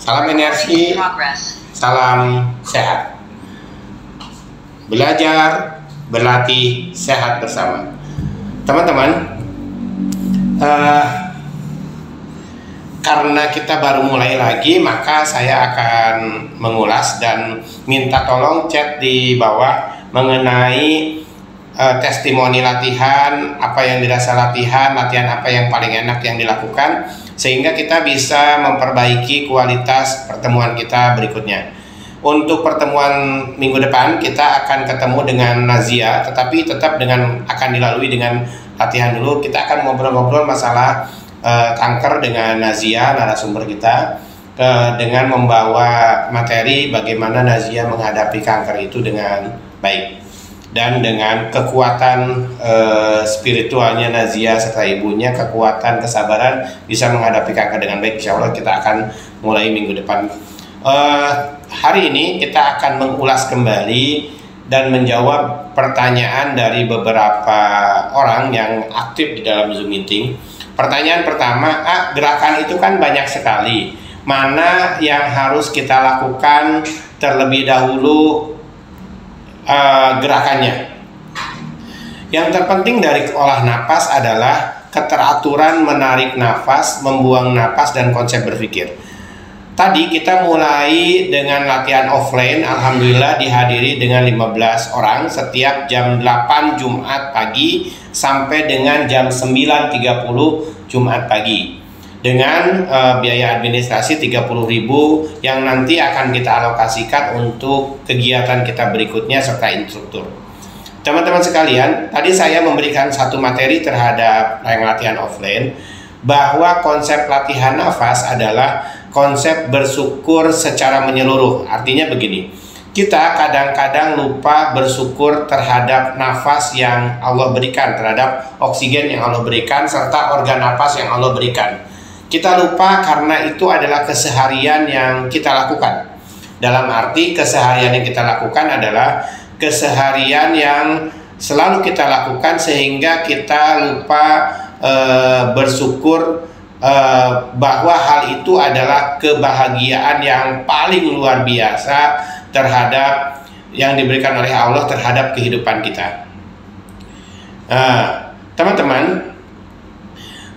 Salam energi, salam sehat. Belajar, berlatih, sehat bersama. Teman-teman, karena kita baru mulai lagi, maka saya akan mengulas dan minta tolong chat di bawah mengenai testimoni latihan, apa yang dirasa latihan apa yang paling enak yang dilakukan, sehingga kita bisa memperbaiki kualitas pertemuan kita berikutnya. Untuk pertemuan minggu depan kita akan ketemu dengan Nazia, tetapi tetap akan dilalui dengan latihan dulu. Kita akan ngobrol-ngobrol masalah kanker dengan Nazia, narasumber kita, dengan membawa materi bagaimana Nazia menghadapi kanker itu dengan baik dan dengan kekuatan spiritualnya Nazia serta ibunya, kekuatan kesabaran bisa menghadapi kanker dengan baik. Insya Allah kita akan mulai minggu depan. Hari ini kita akan mengulas kembali dan menjawab pertanyaan dari beberapa orang yang aktif di dalam Zoom meeting. Pertanyaan pertama, gerakan itu kan banyak sekali. Mana yang harus kita lakukan terlebih dahulu gerakannya? Yang terpenting dari olah napas adalah keteraturan menarik nafas, membuang napas, dan konsep berpikir. Tadi kita mulai dengan latihan offline, alhamdulillah dihadiri dengan 15 orang setiap jam 8 Jumat pagi sampai dengan jam 9.30 Jumat pagi. Dengan biaya administrasi 30.000 yang nanti akan kita alokasikan untuk kegiatan kita berikutnya serta instruktur. Teman-teman sekalian, tadi saya memberikan satu materi terhadap yang latihan offline, bahwa konsep latihan nafas adalah konsep bersyukur secara menyeluruh. Artinya begini, kita kadang-kadang lupa bersyukur terhadap nafas yang Allah berikan, terhadap oksigen yang Allah berikan, serta organ nafas yang Allah berikan. Kita lupa karena itu adalah keseharian yang kita lakukan. Dalam arti keseharian yang kita lakukan adalah keseharian yang selalu kita lakukan, sehingga kita lupa bersyukur bahwa hal itu adalah kebahagiaan yang paling luar biasa terhadap yang diberikan oleh Allah terhadap kehidupan kita. Teman-teman,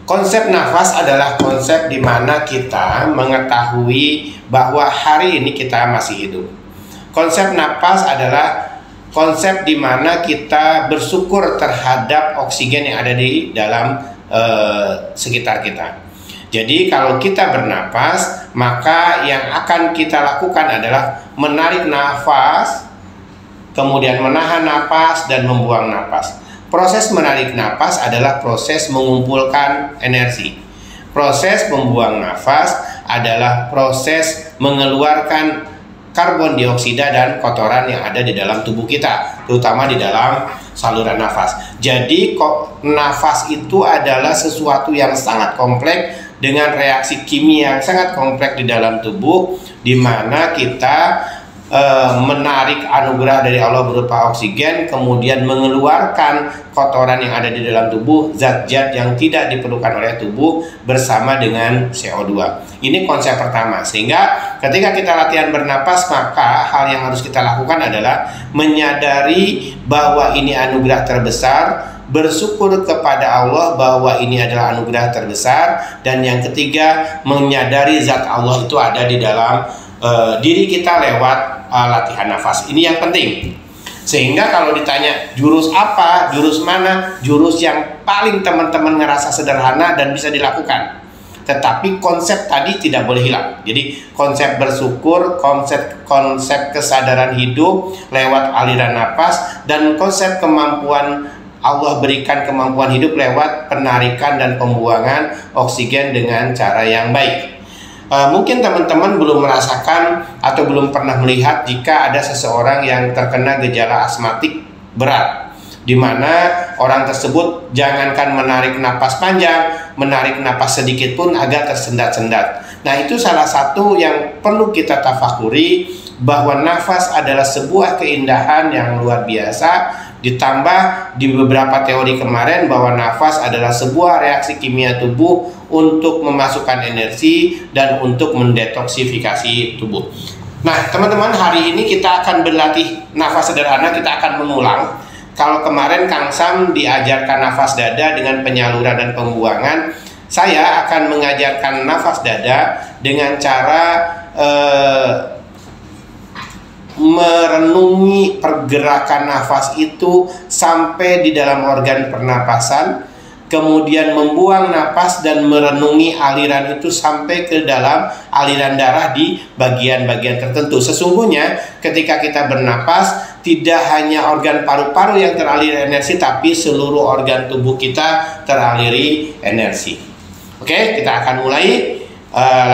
konsep nafas adalah konsep di mana kita mengetahui bahwa hari ini kita masih hidup. Konsep nafas adalah konsep di mana kita bersyukur terhadap oksigen yang ada di dalam sekitar kita. Jadi kalau kita bernapas, maka yang akan kita lakukan adalah menarik nafas, kemudian menahan nafas dan membuang nafas. Proses menarik nafas adalah proses mengumpulkan energi. Proses membuang nafas adalah proses mengeluarkan karbon dioksida dan kotoran yang ada di dalam tubuh kita, terutama di dalam saluran nafas. Jadi nafas itu adalah sesuatu yang sangat kompleks dengan reaksi kimia yang sangat kompleks di dalam tubuh, di mana kita menarik anugerah dari Allah berupa oksigen, kemudian mengeluarkan kotoran yang ada di dalam tubuh, zat-zat yang tidak diperlukan oleh tubuh bersama dengan CO2. Ini konsep pertama. Sehingga ketika kita latihan bernapas, maka hal yang harus kita lakukan adalah menyadari bahwa ini anugerah terbesar, bersyukur kepada Allah bahwa ini adalah anugerah terbesar, dan yang ketiga, menyadari zat Allah itu ada di dalam diri kita lewat latihan nafas. Ini yang penting. Sehingga kalau ditanya jurus apa, jurus mana, jurus yang paling teman-teman ngerasa sederhana dan bisa dilakukan, tetapi konsep tadi tidak boleh hilang. Jadi konsep bersyukur, konsep kesadaran hidup lewat aliran nafas, dan konsep kemampuan Allah berikan kemampuan hidup lewat penarikan dan pembuangan oksigen dengan cara yang baik. Mungkin teman-teman belum merasakan atau belum pernah melihat jika ada seseorang yang terkena gejala asmatik berat, di mana orang tersebut jangankan menarik napas panjang, menarik napas sedikit pun agak tersendat-sendat. Nah, itu salah satu yang perlu kita tafakuri, bahwa nafas adalah sebuah keindahan yang luar biasa, ditambah di beberapa teori kemarin bahwa nafas adalah sebuah reaksi kimia tubuh untuk memasukkan energi dan untuk mendetoksifikasi tubuh. Nah teman-teman, hari ini kita akan berlatih nafas sederhana. Kita akan mengulang. Kalau kemarin Kang Sam diajarkan nafas dada dengan penyaluran dan pembuangan, saya akan mengajarkan nafas dada dengan cara merenungi pergerakan nafas itu sampai di dalam organ pernapasan, kemudian membuang napas dan merenungi aliran itu sampai ke dalam aliran darah di bagian-bagian tertentu. Sesungguhnya ketika kita bernapas, tidak hanya organ paru-paru yang teraliri energi, tapi seluruh organ tubuh kita teraliri energi. Oke, kita akan mulai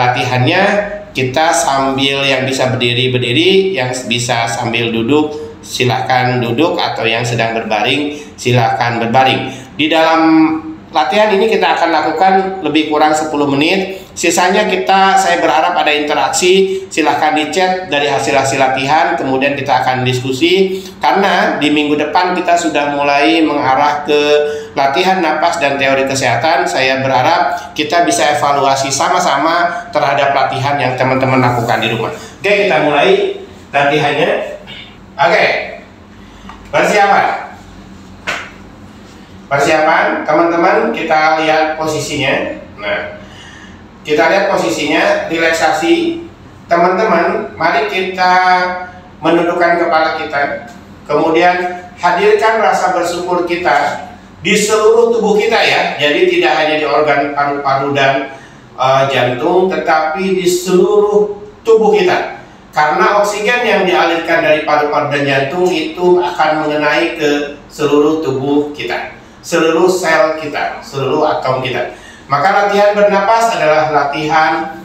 latihannya. Kita sambil yang bisa berdiri, yang bisa sambil duduk silahkan duduk, atau yang sedang berbaring silahkan berbaring. Di dalam latihan ini kita akan lakukan lebih kurang 10 menit. Sisanya saya berharap ada interaksi. Silahkan di-chat dari hasil-hasil latihan, kemudian kita akan diskusi. Karena di minggu depan kita sudah mulai mengarah ke latihan napas dan teori kesehatan. Saya berharap kita bisa evaluasi sama-sama terhadap latihan yang teman-teman lakukan di rumah. Oke, kita mulai latihannya. Oke, persiapan teman-teman, kita lihat posisinya. Nah, kita lihat posisinya, relaksasi. Teman-teman, mari kita menundukkan kepala kita, kemudian hadirkan rasa bersyukur kita di seluruh tubuh kita ya. Jadi tidak hanya di organ paru-paru dan jantung, tetapi di seluruh tubuh kita. Karena oksigen yang dialirkan dari paru-paru dan jantung itu akan mengenai ke seluruh tubuh kita, seluruh sel kita, seluruh atom kita. Maka latihan bernapas adalah latihan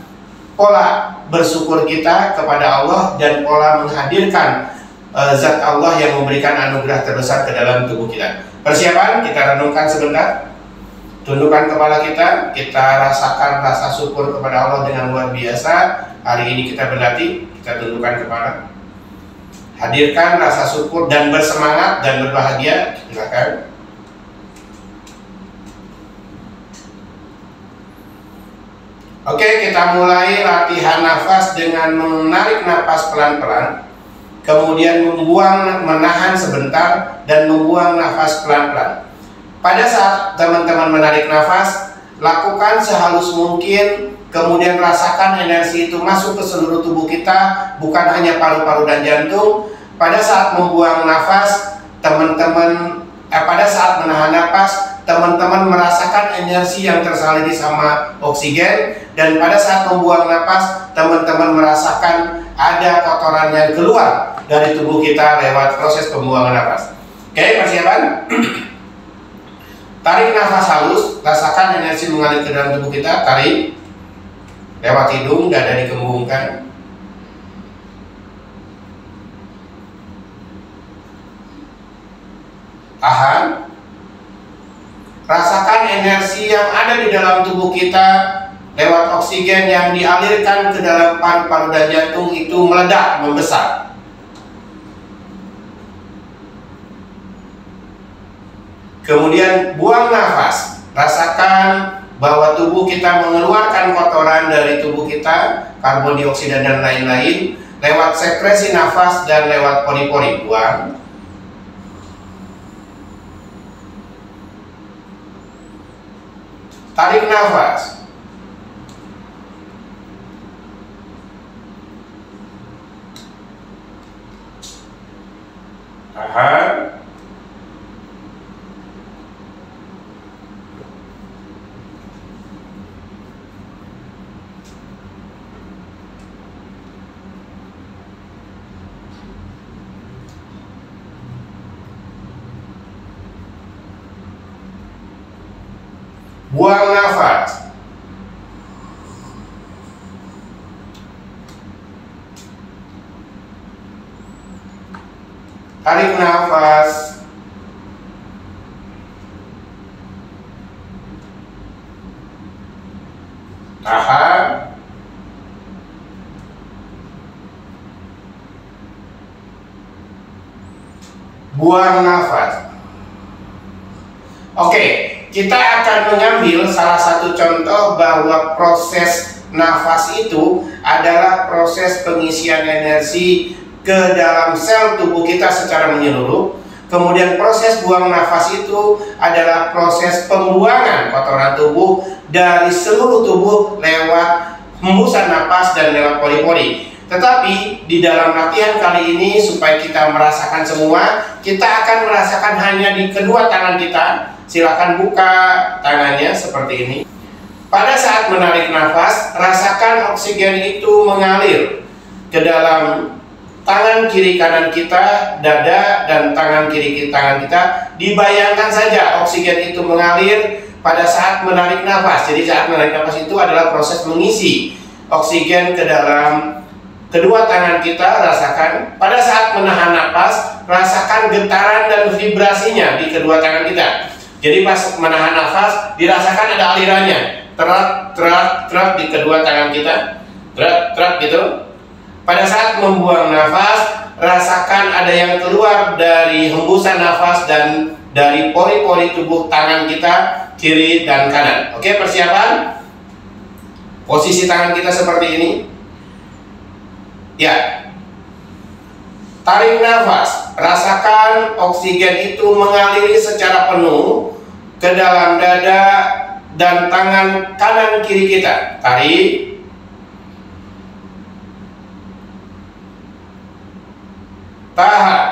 pola bersyukur kita kepada Allah dan pola menghadirkan zat Allah yang memberikan anugerah terbesar ke dalam tubuh kita. Persiapan, kita renungkan sebentar. Tundukkan kepala kita, kita rasakan rasa syukur kepada Allah dengan luar biasa. Hari ini kita berlatih, kita tundukkan kepala. Hadirkan rasa syukur dan bersemangat dan berbahagia. Silakan. Oke, kita mulai latihan nafas dengan menarik nafas pelan-pelan, kemudian menahan sebentar dan membuang nafas pelan-pelan. Pada saat teman-teman menarik nafas, lakukan sehalus mungkin, kemudian rasakan energi itu masuk ke seluruh tubuh kita, bukan hanya paru-paru dan jantung. Pada saat membuang nafas, pada saat menahan nafas, teman-teman merasakan energi yang tersalin sama oksigen, dan pada saat membuang napas, teman-teman merasakan ada kotoran yang keluar dari tubuh kita lewat proses pembuangan napas. Oke, persiapan. Tarik nafas halus, rasakan energi mengalir ke dalam tubuh kita. Tarik lewat hidung, dada dikembungkan. Tahan. Rasakan energi yang ada di dalam tubuh kita lewat oksigen yang dialirkan ke dalam paru-paru dan jantung itu meledak, membesar. Kemudian buang nafas. Rasakan bahwa tubuh kita mengeluarkan kotoran dari tubuh kita, karbon dioksida dan lain-lain, lewat sekresi nafas dan lewat pori-pori. Buang. Tarik nafas. Tahan. Buang nafas. Tarik nafas. Tahan. buang nafas. Oke, kita akan mengambil salah satu contoh bahwa proses nafas itu adalah proses pengisian energi ke dalam sel tubuh kita secara menyeluruh. Kemudian proses buang nafas itu adalah proses pembuangan kotoran tubuh dari seluruh tubuh lewat hembusan napas dan lewat pori-pori. Tetapi di dalam latihan kali ini, supaya kita merasakan semua, kita akan merasakan hanya di kedua tangan kita. Silakan buka tangannya seperti ini. Pada saat menarik nafas, rasakan oksigen itu mengalir ke dalam tangan kiri kanan kita, dada, dan tangan kiri tangan kita. Dibayangkan saja oksigen itu mengalir pada saat menarik nafas. Jadi saat menarik nafas itu adalah proses mengisi oksigen ke dalam kedua tangan kita. Rasakan pada saat menahan nafas, rasakan getaran dan vibrasinya di kedua tangan kita. Jadi pas menahan nafas, dirasakan ada alirannya, terat di kedua tangan kita, terat gitu. Pada saat membuang nafas, rasakan ada yang keluar dari hembusan nafas dan dari pori-pori tubuh tangan kita, kiri dan kanan. Oke, persiapan. Posisi tangan kita seperti ini. Ya. Tarik nafas, rasakan oksigen itu mengaliri secara penuh ke dalam dada dan tangan kanan kiri kita. Tarik. Tahan.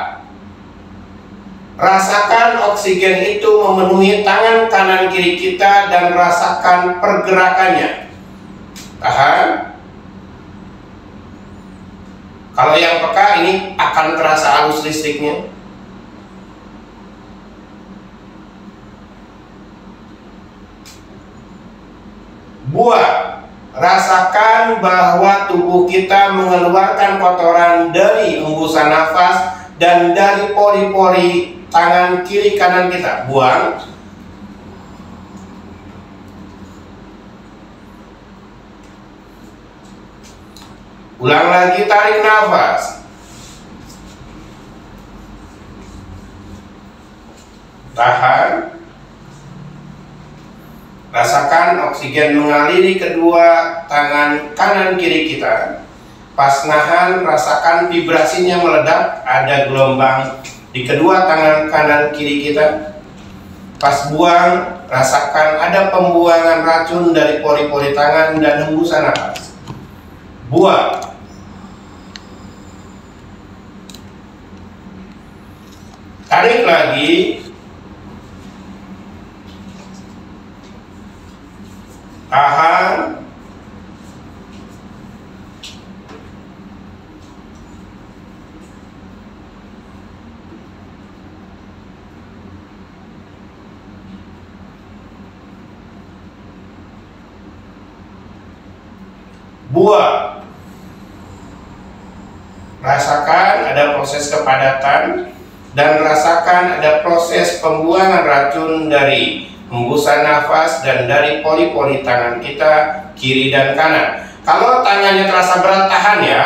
Rasakan oksigen itu memenuhi tangan kanan kiri kita dan rasakan pergerakannya. Tahan. Kalau yang peka ini akan terasa arus listriknya. Buang. Rasakan bahwa tubuh kita mengeluarkan kotoran dari hembusan nafas dan dari pori-pori tangan kiri kanan kita. Buang. Ulang lagi, tarik nafas. Tahan. Rasakan oksigen mengaliri kedua tangan kanan kiri kita. Pas nahan, rasakan vibrasinya meledak. Ada gelombang di kedua tangan kanan kiri kita. Pas buang, rasakan ada pembuangan racun dari pori-pori tangan dan hembusan nafas. Buang. Tarik lagi. Tahan. Buang. Rasakan ada proses kepadatan dan rasakan ada proses pembuangan racun dari hembusan nafas dan dari pori-pori tangan kita kiri dan kanan. Kalau tangannya terasa berat, tahan ya.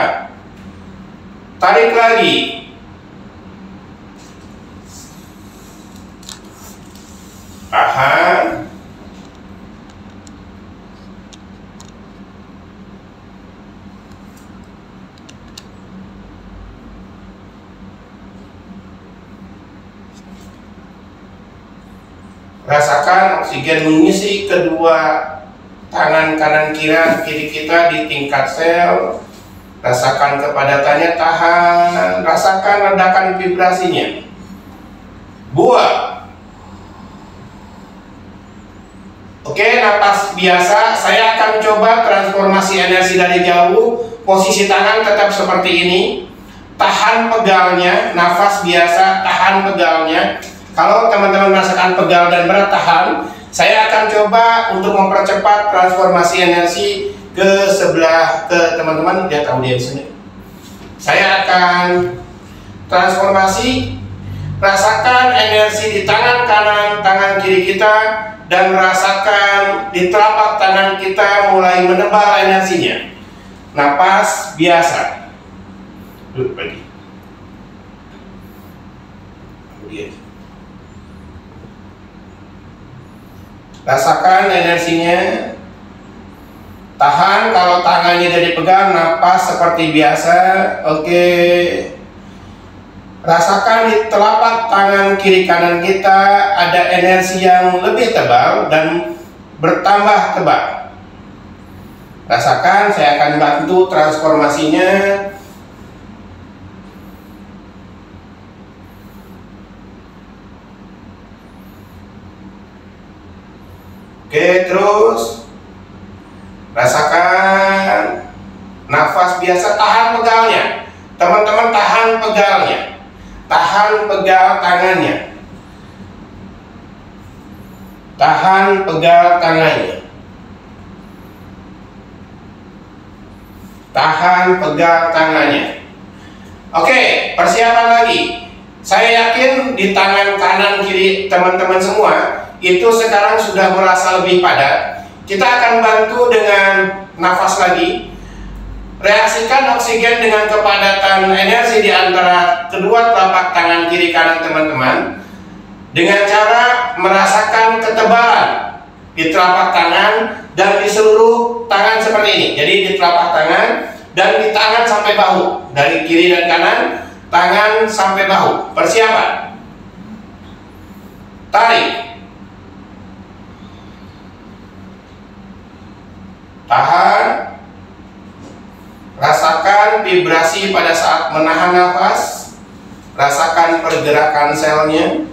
Tarik lagi. Tahan. Rasakan oksigen mengisi kedua tangan kanan kiri kita di tingkat sel. Rasakan kepadatannya, tahan. Rasakan ledakan vibrasinya. Buang. Oke, napas biasa. Saya akan coba transformasi energi dari jauh. Posisi tangan tetap seperti ini. Tahan pegalnya, nafas biasa, tahan pegalnya. Kalau teman-teman merasakan pegal dan berat, tahan. Saya akan coba untuk mempercepat transformasi energi ke sebelah, ke teman-teman, dia tahu dia di sini. Saya akan transformasi. Rasakan energi di tangan kanan, tangan kiri kita, dan rasakan di telapak tangan kita mulai menebal energinya. Napas biasa. Duduk lagi. Rasakan energinya. Tahan kalau tangannya tidak dipegang, napas seperti biasa. Oke. Rasakan di telapak tangan kiri kanan kita ada energi yang lebih tebal dan bertambah tebal. Rasakan, saya akan bantu transformasinya. Oke, terus rasakan nafas biasa, tahan pegalnya. Teman-teman tahan pegalnya. Tahan pegal tangannya. Tahan pegal tangannya. Tahan pegal tangannya. Oke, persiapan lagi. Saya yakin di tangan kanan kiri teman-teman semua itu sekarang sudah merasa lebih padat. Kita akan bantu dengan nafas lagi. Reaksikan oksigen dengan kepadatan energi di antara kedua telapak tangan kiri kanan teman-teman dengan cara merasakan ketebalan di telapak tangan dan di seluruh tangan seperti ini. Jadi di telapak tangan dan di tangan sampai bahu, dari kiri dan kanan, tangan sampai bahu. Persiapan. Tarik. Tahan. Rasakan vibrasi pada saat menahan nafas. Rasakan pergerakan selnya.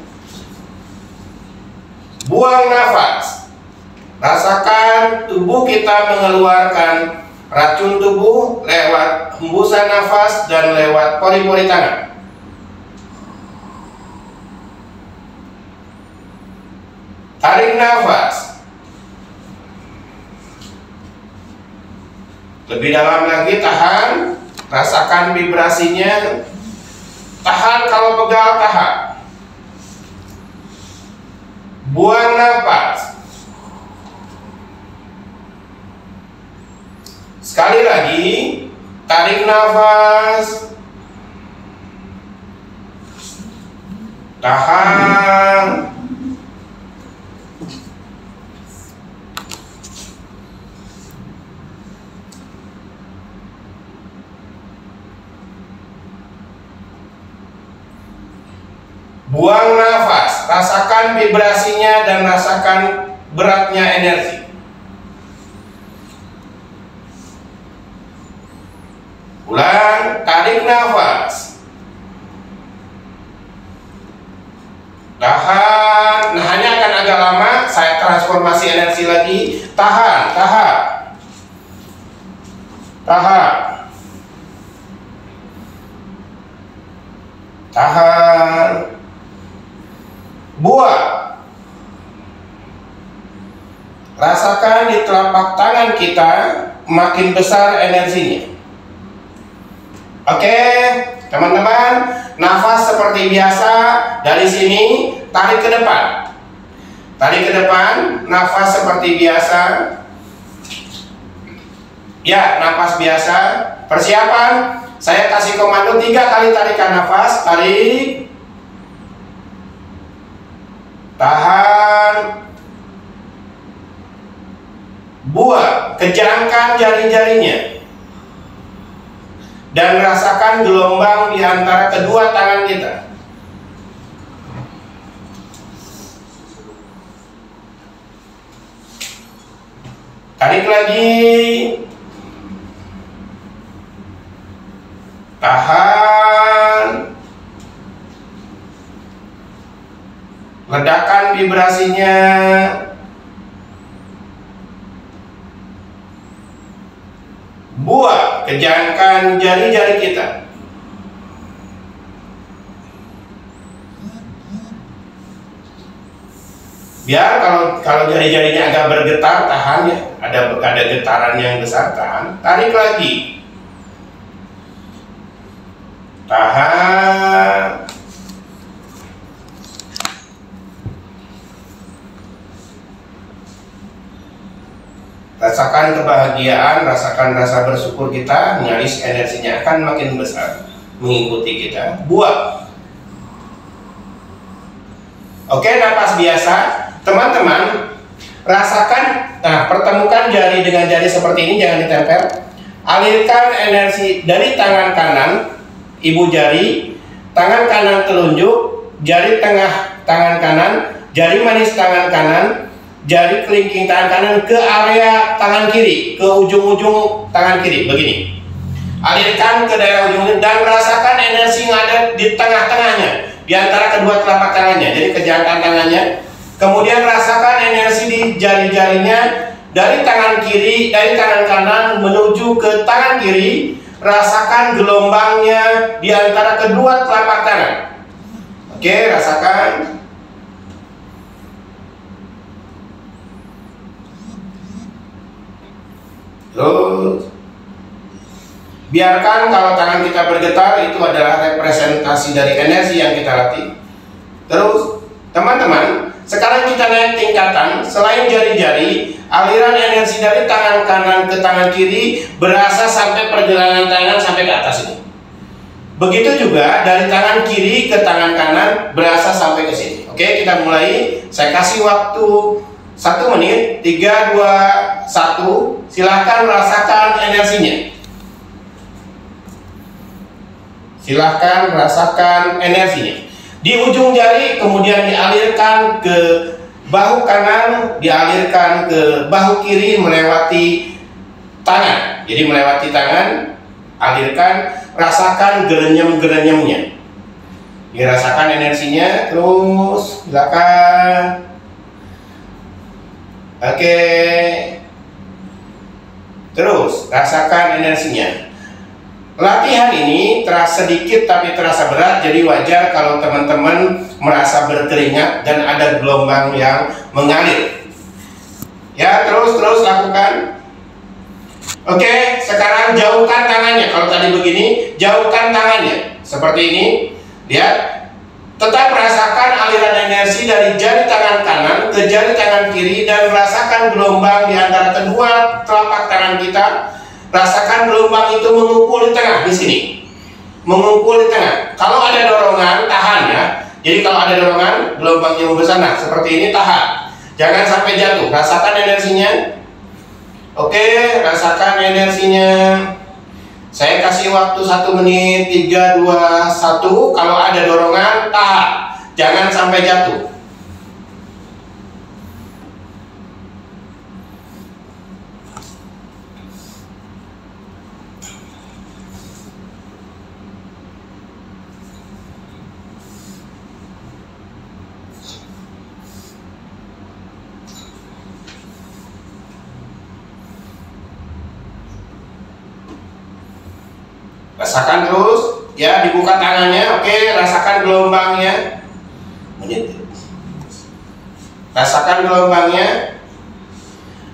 Buang nafas. Rasakan tubuh kita mengeluarkan racun tubuh lewat hembusan nafas dan lewat pori-pori tangan. Tarik nafas. Lebih dalam lagi, tahan. Rasakan vibrasinya. Tahan kalau pegal, tahan. Buang nafas. Sekali lagi, tarik nafas. Tahan. Buang nafas, rasakan vibrasinya dan rasakan beratnya energi. Ulang, tarik nafas. Tahan. Nah, hanya akan agak lama, saya transformasi energi lagi. Tahan, tahan. Tahan. Tahan. Buat. Rasakan di telapak tangan kita makin besar energinya. Oke, teman-teman, nafas seperti biasa dari sini, tarik ke depan. Tarik ke depan, nafas seperti biasa. Ya, nafas biasa. Persiapan, saya kasih komando 3 kali tarikan nafas. Tarik. Tahan. Buat, kejangkan jari-jarinya dan rasakan gelombang di antara kedua tangan kita. Tarik lagi. Tahan. Ledakan vibrasinya. Buat, kejangkan jari-jari kita. Biar kalau jari-jarinya agak bergetar, tahan ya. Ada getaran yang besar, tahan. Tarik lagi. Tahan. Rasakan kebahagiaan, rasakan rasa bersyukur kita, nyaris energinya akan makin besar mengikuti kita. Buat. Oke, napas biasa. Teman-teman, rasakan, pertemukan jari dengan jari seperti ini, jangan ditempel. Alirkan energi dari tangan kanan, ibu jari, tangan kanan telunjuk, jari tengah tangan kanan, jari manis tangan kanan, jari kelingking tangan kanan ke area tangan kiri, ke ujung-ujung tangan kiri, begini. Alirkan ke daerah ujung dan rasakan energi yang ada di tengah-tengahnya, di antara kedua telapak tangannya, jadi kejangkaan tangannya. Kemudian rasakan energi di jari-jarinya dari tangan kiri, dari tangan kanan menuju ke tangan kiri. Rasakan gelombangnya di antara kedua telapak tangan. Oke, rasakan. Terus biarkan kalau tangan kita bergetar, itu adalah representasi dari energi yang kita latih. Terus teman-teman, sekarang kita naik tingkatan. Selain jari-jari, aliran energi dari tangan kanan ke tangan kiri berasa sampai pergelangan tangan sampai ke atas ini. Begitu juga dari tangan kiri ke tangan kanan berasa sampai ke sini. Oke, kita mulai. Saya kasih waktu 1 menit. 3, 2, 1. Silahkan rasakan energinya. Silahkan rasakan energinya. Di ujung jari kemudian dialirkan ke bahu kanan, dialirkan ke bahu kiri melewati tangan. Jadi melewati tangan, alirkan, rasakan gerenyem-gerenyemnya. Dirasakan energinya, terus silakan. Oke. Terus rasakan energinya. Latihan ini terasa sedikit tapi terasa berat, jadi wajar kalau teman-teman merasa berkeringat dan ada gelombang yang mengalir. Ya, terus lakukan. Oke, sekarang jauhkan tangannya. Kalau tadi begini, jauhkan tangannya. Seperti ini. Lihat. Tetap rasakan aliran energi dari jari tangan kanan ke jari tangan kiri dan rasakan gelombang di antara kedua telapak tangan kita. Rasakan gelombang itu mengumpul di tengah, di sini. Mengumpul di tengah. Kalau ada dorongan, tahan ya. Jadi kalau ada dorongan, gelombangnya membesar. Nah, seperti ini, tahan. Jangan sampai jatuh. Rasakan energinya. Oke, rasakan energinya. Saya kasih waktu 1 menit. 3, 2, 1. Kalau ada dorongan, tahan. Jangan sampai jatuh. Rasakan terus, ya, dibuka tangannya. Oke, rasakan gelombangnya. Rasakan gelombangnya.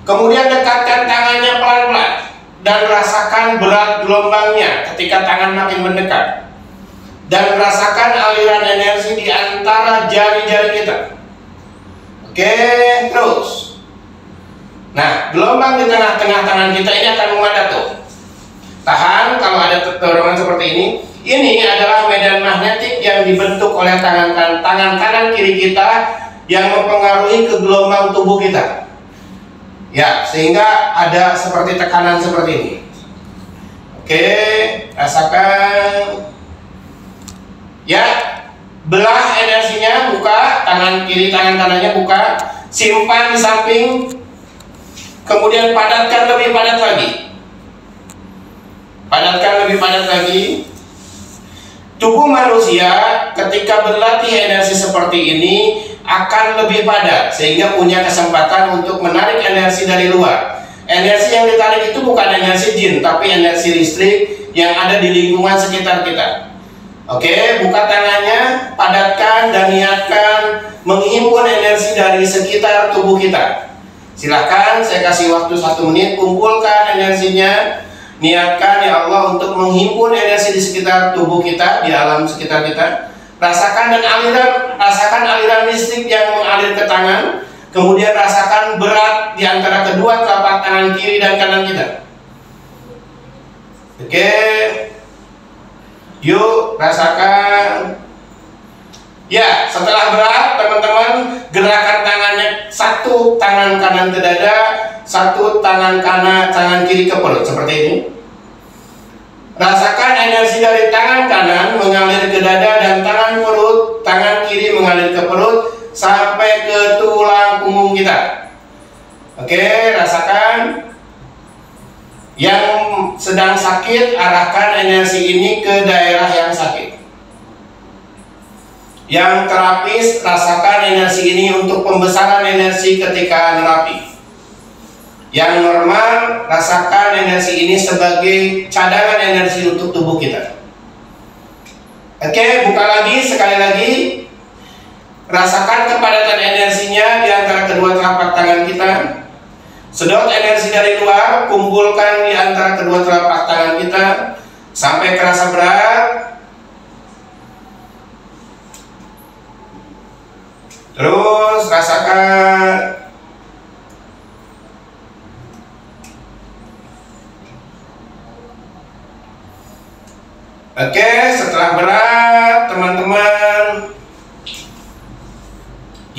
Kemudian dekatkan tangannya pelan-pelan dan rasakan berat gelombangnya ketika tangan makin mendekat. Dan rasakan aliran energi di antara jari-jari kita. Oke, terus. Nah, gelombang di tengah-tengah tangan kita ini akan mengadat tuh. Tahan kalau ada dorongan seperti ini. Ini adalah medan magnetik yang dibentuk oleh tangan kanan kiri kita yang mempengaruhi ke gelombang tubuh kita. Ya, sehingga ada seperti tekanan seperti ini. Oke, rasakan. Ya, belah energinya, buka tangan kiri, tangan kanannya buka, simpan di samping. Kemudian padatkan lebih padat lagi. Padatkan lebih padat lagi. Tubuh manusia ketika berlatih energi seperti ini akan lebih padat, sehingga punya kesempatan untuk menarik energi dari luar. Energi yang ditarik itu bukan energi jin, tapi energi listrik yang ada di lingkungan sekitar kita. Oke, buka tangannya, padatkan dan niatkan menghimpun energi dari sekitar tubuh kita. Silahkan, saya kasih waktu 1 menit, kumpulkan energinya. Niatkan ya Allah untuk menghimpun energi di sekitar tubuh kita, di alam sekitar kita. Rasakan aliran listrik yang mengalir ke tangan. Kemudian rasakan berat di antara kedua telapak tangan kiri dan kanan kita. Oke. Yuk, rasakan. Ya, setelah berat, teman-teman gerakan tangannya, satu tangan kanan ke dada, satu tangan kiri ke perut seperti ini. Rasakan energi dari tangan kanan mengalir ke dada dan tangan kiri mengalir ke perut sampai ke tulang punggung kita. Oke, rasakan. Yang sedang sakit, arahkan energi ini ke daerah yang sakit. Yang terapis, rasakan energi ini untuk pembesaran energi ketika nerapi. Yang normal, rasakan energi ini sebagai cadangan energi untuk tubuh kita. Oke, buka lagi, sekali lagi. Rasakan kepadatan energinya di antara kedua telapak tangan kita. Sedot energi dari luar, kumpulkan di antara kedua telapak tangan kita sampai kerasa berat. Terus rasakan. Oke, setelah berat, teman-teman,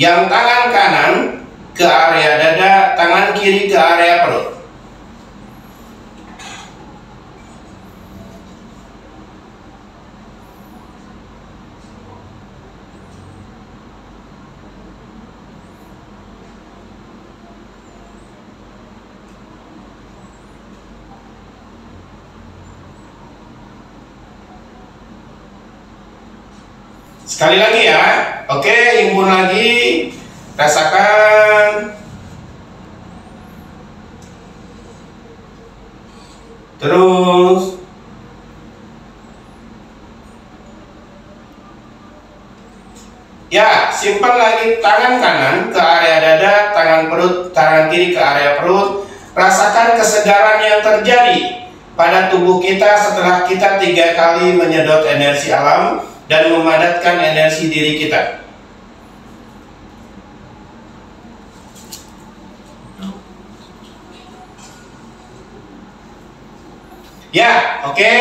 yang tangan kanan ke area dada, tangan kiri ke area perut. Sekali lagi ya. Oke, himpun lagi. Rasakan. Terus. Ya, simpan lagi tangan kanan ke area dada, tangan kiri ke area perut. Rasakan kesegaran yang terjadi pada tubuh kita setelah kita 3 kali menyedot energi alam dan memadatkan energi diri kita. Ya, oke.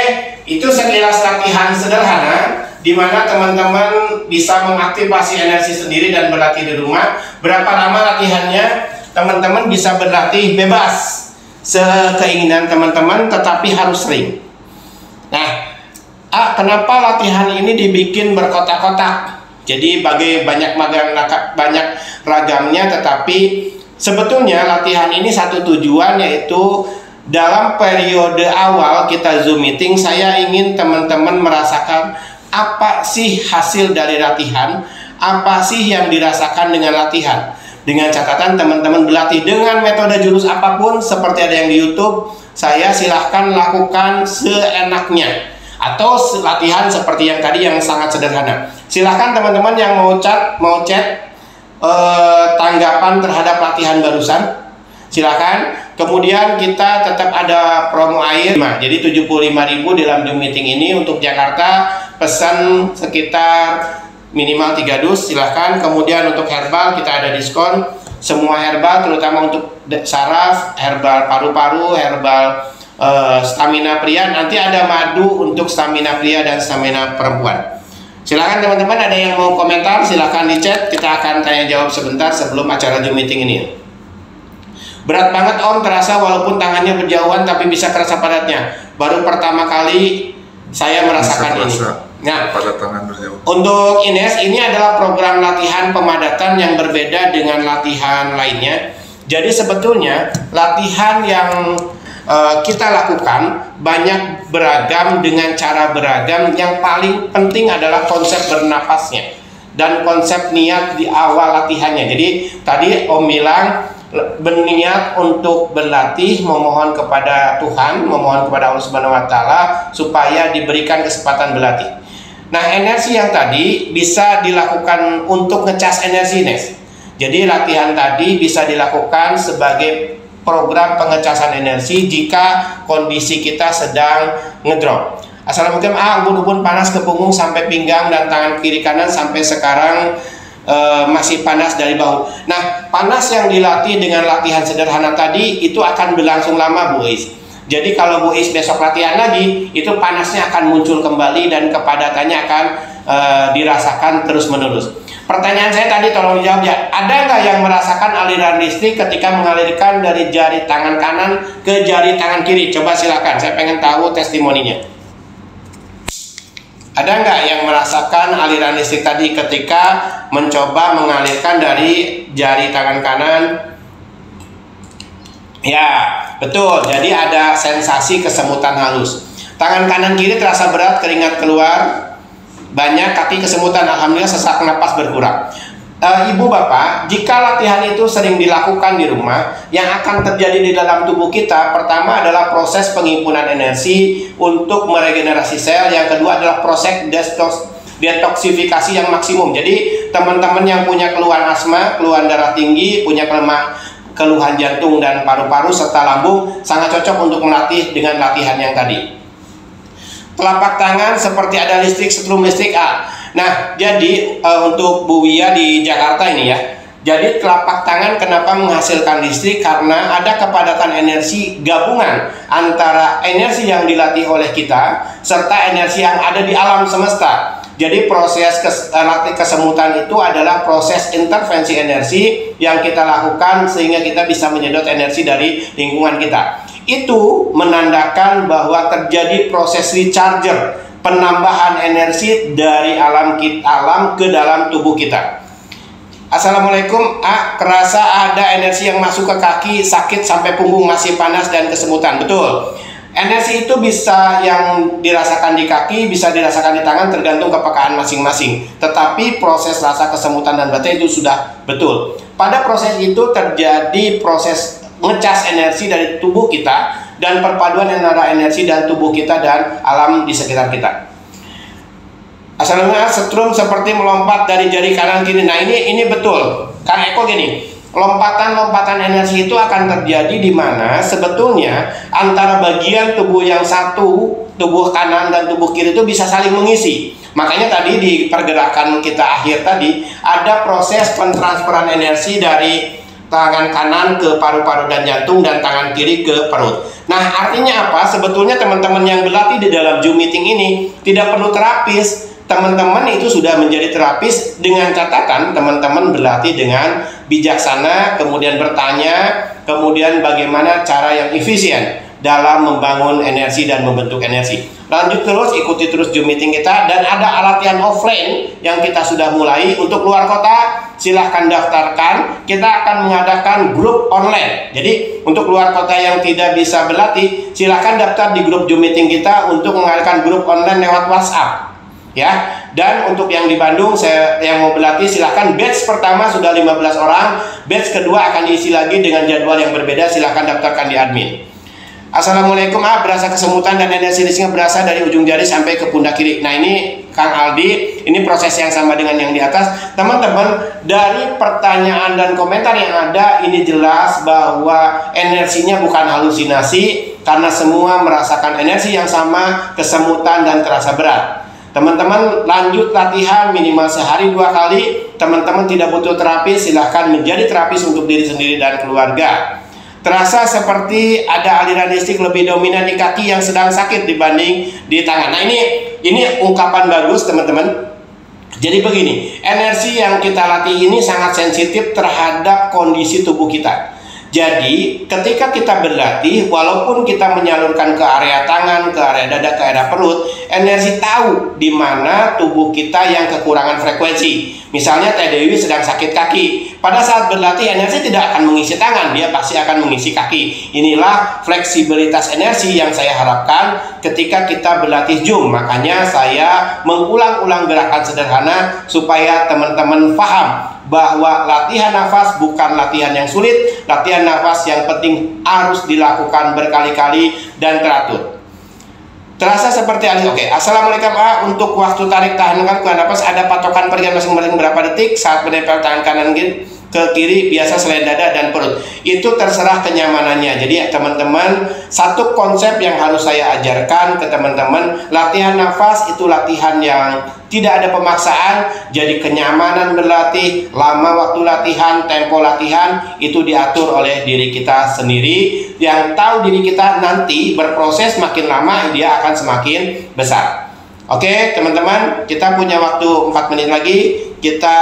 Itu sekilas latihan sederhana di mana teman-teman bisa mengaktifasi energi sendiri dan berlatih di rumah. Berapa lama latihannya? Teman-teman bisa berlatih bebas sekeinginan teman-teman, tetapi harus sering. Nah, kenapa latihan ini dibikin berkotak-kotak? Jadi banyak ragamnya, tetapi sebetulnya latihan ini satu tujuan, yaitu dalam periode awal kita Zoom meeting, saya ingin teman-teman merasakan apa sih hasil dari latihan, apa sih yang dirasakan dengan latihan. Dengan catatan teman-teman berlatih dengan metode jurus apapun, seperti ada yang di YouTube, saya silahkan lakukan seenaknya. Atau latihan seperti yang tadi yang sangat sederhana. Silahkan teman-teman yang mau chat tanggapan terhadap latihan barusan, silahkan. Kemudian kita tetap ada promo air. Nah, jadi 75.000 dalam Zoom meeting ini untuk Jakarta, pesan sekitar minimal 3 dus, silahkan. Kemudian untuk herbal kita ada diskon. Semua herbal, terutama untuk saraf, herbal paru-paru, herbal stamina pria, nanti ada madu untuk stamina pria dan stamina perempuan. Silakan teman-teman, ada yang mau komentar silahkan di chat, kita akan tanya jawab sebentar sebelum acara Zoom meeting ini. Berat banget Om, terasa walaupun tangannya berjauhan tapi bisa kerasa padatnya. Baru pertama kali saya merasakan ini. Nah, pada tangan berjauh. Untuk Ines, ini adalah program latihan pemadatan yang berbeda dengan latihan lainnya. Jadi sebetulnya latihan yang kita lakukan banyak beragam dengan cara beragam. Yang paling penting adalah konsep bernapasnya dan konsep niat di awal latihannya. Jadi tadi Om bilang berniat untuk berlatih, memohon kepada Tuhan, memohon kepada Allah Subhanahu wa Ta'ala supaya diberikan kesempatan berlatih. Nah, energi yang tadi bisa dilakukan untuk ngecas energi, Nes. Jadi latihan tadi bisa dilakukan sebagai program pengecasan energi jika kondisi kita sedang ngedrop. Assalamualaikum, ubun-ubun panas ke punggung sampai pinggang dan tangan kiri kanan sampai sekarang masih panas dari bahu. Nah, panas yang dilatih dengan latihan sederhana tadi itu akan berlangsung lama, Bu Is. Jadi kalau Bu Is besok latihan lagi, itu panasnya akan muncul kembali dan kepadatannya akan dirasakan terus-menerus. Pertanyaan saya tadi tolong dijawab ya. Ada nggak yang merasakan aliran listrik ketika mengalirkan dari jari tangan kanan ke jari tangan kiri? Coba silakan, saya pengen tahu testimoninya. Ada nggak yang merasakan aliran listrik tadi ketika mencoba mengalirkan dari jari tangan kanan? Ya, betul. Jadi ada sensasi kesemutan halus. Tangan kanan kiri terasa berat, keringat keluar banyak, kaki kesemutan, alhamdulillah sesak napas berkurang. Ibu bapak, jika latihan itu sering dilakukan di rumah, yang akan terjadi di dalam tubuh kita, pertama adalah proses penghimpunan energi untuk meregenerasi sel, yang kedua adalah proses detoksifikasi yang maksimum. Jadi teman-teman yang punya keluhan asma, keluhan darah tinggi, punya keluhan jantung dan paru-paru serta lambung, sangat cocok untuk melatih dengan latihan yang tadi. Telapak tangan seperti ada listrik, setrum listrik. Nah, jadi untuk Bu Wia di Jakarta ini ya, jadi telapak tangan kenapa menghasilkan listrik? Karena ada kepadatan energi gabungan antara energi yang dilatih oleh kita serta energi yang ada di alam semesta. Jadi proses kesemutan itu adalah proses intervensi energi yang kita lakukan sehingga kita bisa menyedot energi dari lingkungan kita. Itu menandakan bahwa terjadi proses recharger, penambahan energi dari alam ke dalam tubuh kita. Assalamualaikum. Kerasa ada energi yang masuk ke kaki, sakit sampai punggung masih panas dan kesemutan. Betul. Energi itu bisa yang dirasakan di kaki, bisa dirasakan di tangan, tergantung kepekaan masing-masing. Tetapi proses rasa kesemutan dan batin itu sudah betul. Pada proses itu terjadi proses ngecas energi dari tubuh kita dan perpaduan antara energi dan tubuh kita dan alam di sekitar kita. Asalnya setrum seperti melompat dari jari kanan kiri. Nah ini betul. Kang Eko gini, lompatan-lompatan energi itu akan terjadi di mana sebetulnya antara bagian tubuh yang satu, tubuh kanan dan tubuh kiri itu bisa saling mengisi. Makanya tadi di pergerakan kita akhir tadi ada proses pentransferan energi dari tangan kanan ke paru-paru dan jantung dan tangan kiri ke perut. Nah artinya apa? Sebetulnya teman-teman yang berlatih di dalam Zoom meeting ini tidak perlu terapis. Teman-teman itu sudah menjadi terapis dengan catatan teman-teman berlatih dengan bijaksana, kemudian bertanya, kemudian bagaimana cara yang efisien dalam membangun energi dan membentuk energi. Lanjut terus, ikuti terus Zoom meeting kita, dan ada latihan offline yang kita sudah mulai. Untuk luar kota silahkan daftarkan, kita akan mengadakan grup online. Jadi untuk luar kota yang tidak bisa berlatih, silahkan daftar di grup Zoom meeting kita untuk mengadakan grup online lewat WhatsApp ya. Dan untuk yang di Bandung, yang mau berlatih silahkan. Batch pertama sudah 15 orang, batch kedua akan diisi lagi dengan jadwal yang berbeda. Silahkan daftarkan di admin. Assalamualaikum. Berasa kesemutan dan energi listriknya berasal dari ujung jari sampai ke pundak kiri. Nah ini Kang Aldi, ini proses yang sama dengan yang di atas. Teman-teman, dari pertanyaan dan komentar yang ada, ini jelas bahwa energinya bukan halusinasi, karena semua merasakan energi yang sama, kesemutan dan terasa berat. Teman-teman lanjut latihan minimal sehari 2 kali. Teman-teman tidak butuh terapis, silahkan menjadi terapis untuk diri sendiri dan keluarga. Terasa seperti ada aliran listrik lebih dominan di kaki yang sedang sakit dibanding di tangan. Nah ini ungkapan bagus teman-teman. Jadi begini, energi yang kita latih ini sangat sensitif terhadap kondisi tubuh kita. Jadi ketika kita berlatih, walaupun kita menyalurkan ke area tangan, ke area dada, ke area perut, energi tahu di mana tubuh kita yang kekurangan frekuensi. Misalnya Teh Dewi sedang sakit kaki, pada saat berlatih energi tidak akan mengisi tangan, dia pasti akan mengisi kaki. Inilah fleksibilitas energi yang saya harapkan ketika kita berlatih Zoom. Makanya saya mengulang-ulang gerakan sederhana supaya teman-teman paham bahwa latihan nafas bukan latihan yang sulit. Latihan nafas yang penting harus dilakukan berkali-kali dan teratur. Terasa seperti alis. Oke. Assalamualaikum. Untuk waktu tarik tahan nafas ada patokan pergian masing-masing berapa detik saat menempel tangan kanan ke kiri, biasa selain dada dan perut. Itu terserah kenyamanannya. Jadi teman-teman, satu konsep yang harus saya ajarkan ke teman-teman, latihan nafas itu latihan yang tidak ada pemaksaan. Jadi kenyamanan berlatih, lama waktu latihan, tempo latihan itu diatur oleh diri kita sendiri. Yang tahu diri kita nanti berproses makin lama dia akan semakin besar. Oke teman-teman, kita punya waktu 4 menit lagi. kita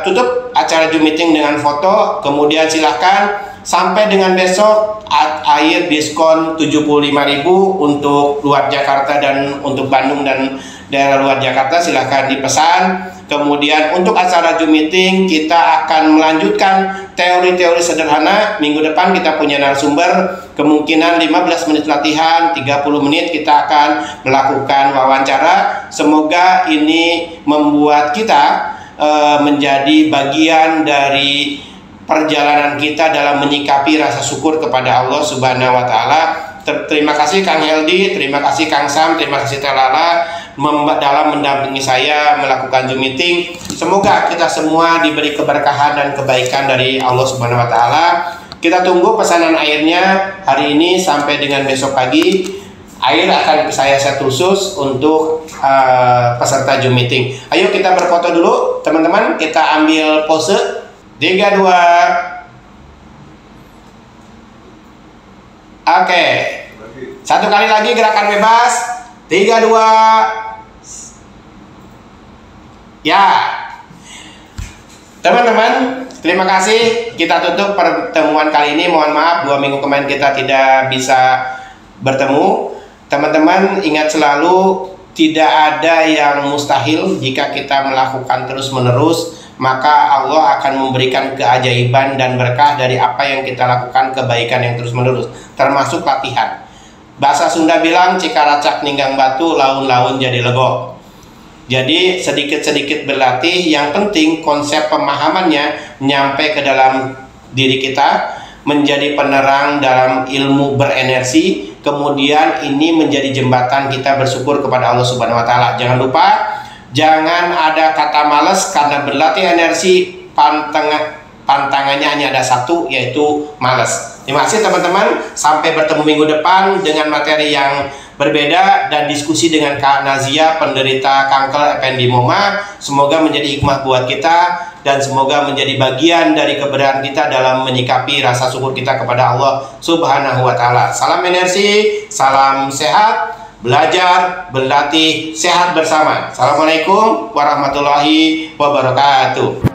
tutup acara Zoom meeting dengan foto, kemudian silahkan sampai dengan besok air diskon 75.000 untuk luar Jakarta dan untuk Bandung dan daerah luar Jakarta, silahkan dipesan. Kemudian untuk acara Zoom meeting kita akan melanjutkan teori-teori sederhana. Minggu depan kita punya narasumber, kemungkinan 15 menit latihan, 30 menit kita akan melakukan wawancara. Semoga ini membuat kita menjadi bagian dari perjalanan kita dalam menyikapi rasa syukur kepada Allah Subhanahu wa Ta'ala. Terima kasih Kang Heldi, terima kasih Kang Sam, terima kasih Telala dalam mendampingi saya melakukan Zoom meeting. Semoga kita semua diberi keberkahan dan kebaikan dari Allah Subhanahu wa Ta'ala. Kita tunggu pesanan airnya hari ini sampai dengan besok pagi. Air akan saya set khusus untuk peserta Zoom meeting. Ayo kita berfoto dulu teman-teman, kita ambil pose 3, 2. Oke. Satu kali lagi gerakan bebas. 3, 2. Ya. Teman-teman, terima kasih. Kita tutup pertemuan kali ini. Mohon maaf 2 minggu kemarin kita tidak bisa bertemu. Teman-teman ingat selalu, tidak ada yang mustahil jika kita melakukan terus-menerus. Maka Allah akan memberikan keajaiban dan berkah dari apa yang kita lakukan, kebaikan yang terus-menerus, termasuk latihan. Bahasa Sunda bilang, "Cika racak ninggang batu, laun-laun jadi lego." Jadi sedikit-sedikit berlatih, yang penting konsep pemahamannya nyampe ke dalam diri kita, menjadi penerang dalam ilmu berenergi. Kemudian ini menjadi jembatan kita bersyukur kepada Allah Subhanahu wa Ta'ala. Jangan lupa, jangan ada kata males, karena berlatih energi pantangannya hanya ada satu, yaitu males. Terima kasih teman-teman, sampai bertemu minggu depan dengan materi yang berbeda dan diskusi dengan Kak Nazia, penderita kanker ependimoma. Semoga menjadi hikmah buat kita dan semoga menjadi bagian dari keberadaan kita dalam menyikapi rasa syukur kita kepada Allah Subhanahu wa Ta'ala. Salam energi, salam sehat, belajar, berlatih, sehat bersama. Assalamualaikum warahmatullahi wabarakatuh.